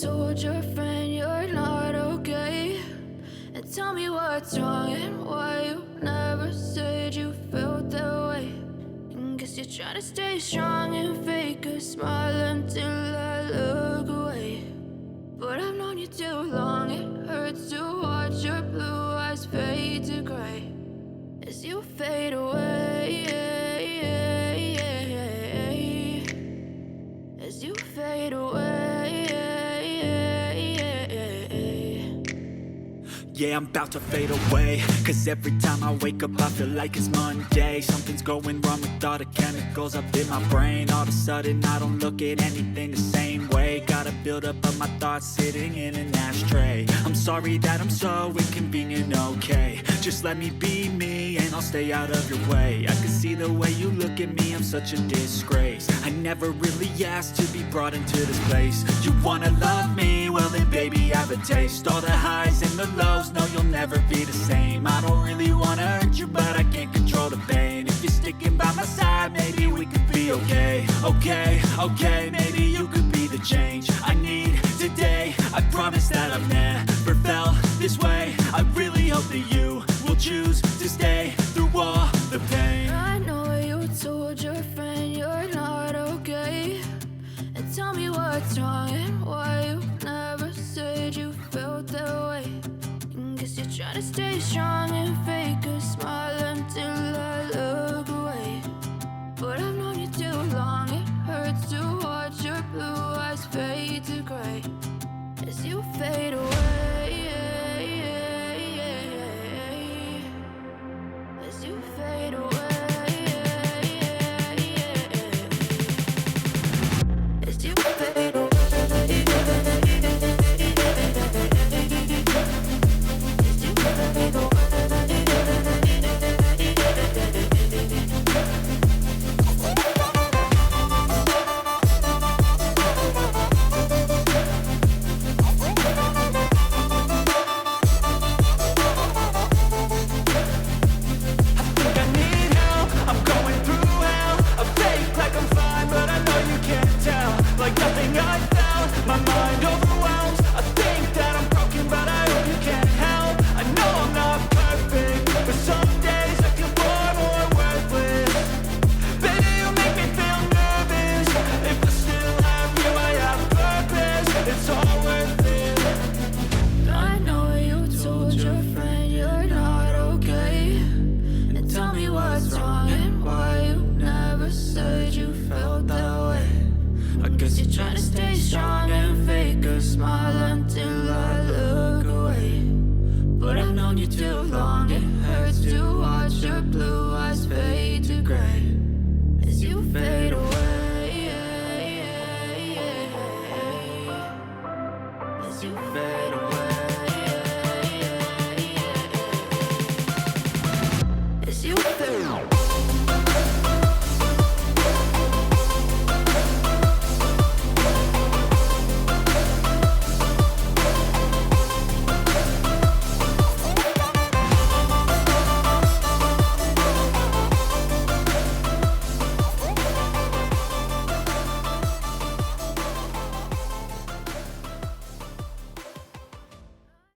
told your friend you're not okay? And tell me what's wrong and why you never said you felt that way. And guess you're trying to stay strong and fake a smile until I look away. But I've known you too long, it hurts to watch your blue eyes fade to gray as you fade away, as you fade away. Yeah, I'm about to fade away, cause every time I wake up I feel like it's Monday. Something's going wrong with all the chemicals up in my brain. All of a sudden I don't look at anything the same way. Gotta build up of my thoughts sitting in an ashtray. I'm sorry that I'm so inconvenient, okay? Just let me be me and I'll stay out of your way. I can see the way you look at me, I'm such a disgrace. I never really asked to be brought into this place. You wanna love me? Well then baby, have a taste. All the highs and the lows, no, you'll never be the same. I don't really wanna hurt you, but I can't control the pain. If you're sticking by my side, maybe we could be okay. Okay, maybe you could be the change I need today. I promise that I've never felt this way. I really hope that you will choose to stay through all the pain. I know you told your friend you're not okay. And tell me what's wrong and why you never said you felt that way. Guess you're trying to stay strong and fake a smile until I look away. But I've known you too long, it hurts to watch your blue eyes fade to gray as you fade away, as you fade away, as you fade away. As you fade away.